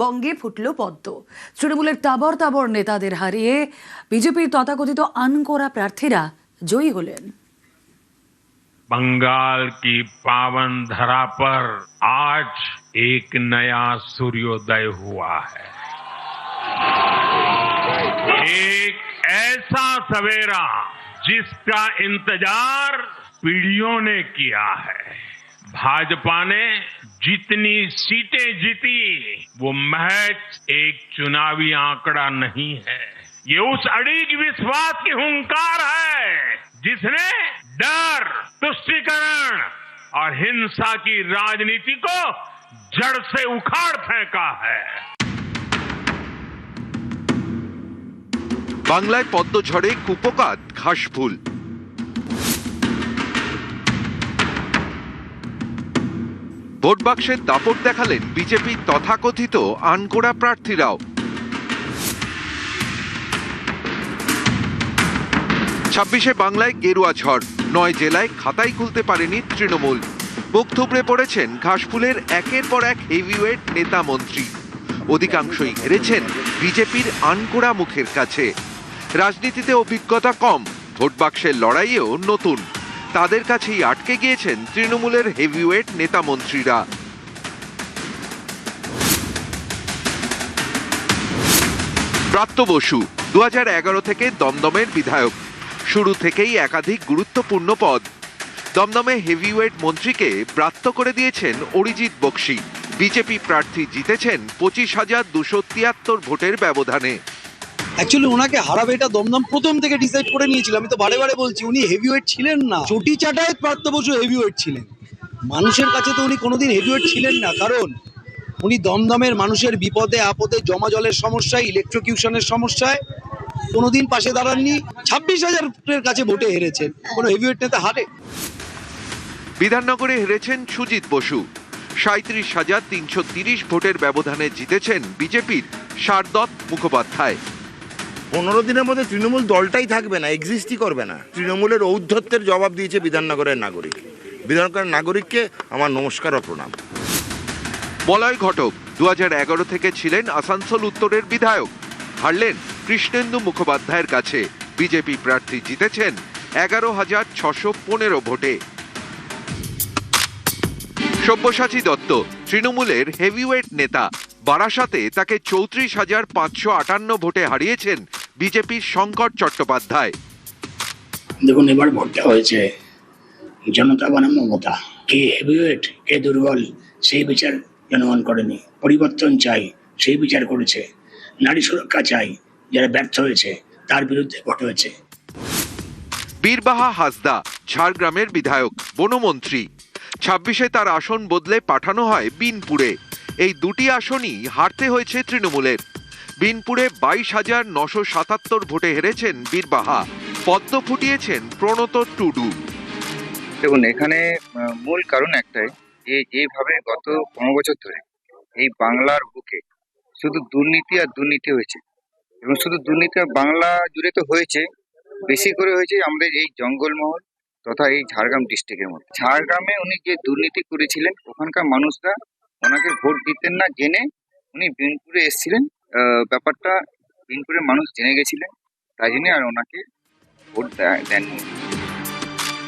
বঙ্গে ফুটল পদ্ম। তৃণমূলের তাবর তাবর নেতাদের হারিয়ে বিজেপির তথাকথিত আনকোরা প্রার্থীরা জয়ী হলেন। बंगाल की पावन धरा पर आज एक नया सूर्योदय हुआ है। एक ऐसा सवेरा जिसका इंतजार पीढ़ियों ने किया है। भाजपा ने जितनी सीटें जीती वो महज एक चुनावी आंकड़ा नहीं है, ये उस अड़िग विश्वास की हुंकार है जिसने डर, तुष्टीकरण और हिंसा की राजनीति को जड़ से उखाड़ फेंका है। বাংলায় পদ্ম ঝড়ে কুপোকাত ঘাসফুল। ভোট বাক্সের দাপট দেখালেন বিজেপির তথাকথিত আনকোরা প্রার্থীরাও। 26শে বাংলায় গেরুয়া ঝড়, 9 জেলায় খাতাই খুলতে পারেনি তৃণমূল। মুখ থুবড়ে পড়েছেন ঘাসফুলের একের পর এক হেভিওয়েট নেতা মন্ত্রী। অধিকাংশই হেরেছেন বিজেপির আনকোরা মুখের কাছে। রাজনীতিতে অভিজ্ঞতা কম, ভোট বাক্সের লড়াইয়েও নতুন, তাদের কাছেই আটকে গিয়েছেন তৃণমূলের হেভিওয়েট নেতা মন্ত্রীরা। ব্রাত্য বসু 2011 থেকে দমদমের বিধায়ক, শুরু থেকেই একাধিক গুরুত্বপূর্ণ পদ। দমদমে হেভিওয়েট মন্ত্রীকে ব্রাত্য করে দিয়েছেন অরিজিৎ বক্সি। বিজেপি প্রার্থী জিতেছেন 25,273 ভোটের ব্যবধানে। অ্যাকচুয়ালি ওনাকে হারাবে এটা দমদম প্রথম থেকে ডিসাইড করে নিয়েছিল। আমি তো বারে বারে বলছি উনি হেভিওয়েট ছিলেন না, চটি চাটায় প্রার্থ বসু হেভিওয়েট ছিলেন। মানুষের কাছে তো উনি কোনোদিন হেভিওয়েট ছিলেন না, কারণ উনি দমদমের মানুষের বিপদে আপদে, জমা জলের সমস্যায়, ইলেকট্রিকিউশনের সমস্যায় কোনোদিন পাশে দাঁড়াননি। 26,000 কাছে ভোটে হেরেছেন, কোনো হেভিওয়েট নেতা হারে? বিধাননগরে হেরেছেন সুজিত বসু, 37,330 ভোটের ব্যবধানে জিতেছেন বিজেপির শারদত্ত মুখোপাধ্যায়। 15 দিনের মধ্যে তৃণমূল দলটাই থাকবে না, এক্সিস্টই করবে না। তৃণমূলের ঔদ্ধত্যের জবাব দিয়েছে বিধাননগরের নাগরিক। বিধাননগরের নাগরিককে আমার নমস্কার ও প্রণাম। মলয় ঘটক 2011 থেকে ছিলেন আসানসোল উত্তরের বিধায়ক, হারলেন কৃষ্ণেন্দু মুখোপাধ্যায়ের কাছে। বিজেপি প্রার্থী জিতেছেন 11,615 ভোটে। সব্যসাচী দত্ত তৃণমূলের হেভিওয়েট নেতা, বারাসাতে তাকে 34,558 ভোটে হারিয়েছেন বিজেপির শঙ্কর চট্টোপাধ্যায়। দেখুন, এবার ভোটটা হয়েছে জনতা বনাম মমতা। কে হেভিওয়েট, কে দুর্বল সেই বিচার জনগণ করেনি। পরিবর্তন চাই সেই বিচার করেছে। নারী সুরক্ষা চাই, যারা ব্যর্থ হয়েছে তার বিরুদ্ধে ভোট হয়েছে। বীরবাহা হাসদা ঝাড়গ্রামের বিধায়ক, বনমন্ত্রী। 26শে তার আসন বদলে পাঠানো হয় বিনপুরে। এই দুটি আসনই হারতে হয়েছে তৃণমূলের। বিনপুরে 22,977 ভোটে হেরেছেন বীরবাহা। পদ্ম ফুটিয়েছেন প্রণত টুডু। দেখুন, এখানে মূল কারণ একটাই, যে যেভাবে গত 15 বছর ধরে এই বাংলার বুকে শুধু দুর্নীতি আর দুর্নীতি হয়েছে, এবং শুধু দুর্নীতি বাংলা জুড়ে তো হয়েছে, বেশি করে হয়েছে আমাদের এই জঙ্গলমহল তথা এই ঝাড়গ্রাম ডিস্ট্রিক্টের মধ্যে। ঝাড়গ্রামে উনি যে দুর্নীতি করেছিলেন, ওখানকার মানুষরা ওনাকে ভোট দিতেন না জেনে উনি বিনপুরে এসেছিলেন। ব্যাপারটা বিনপুরের মানুষ জেনে গেছিলেন, তাই জন্য আর ওনাকে ভোট দেননি।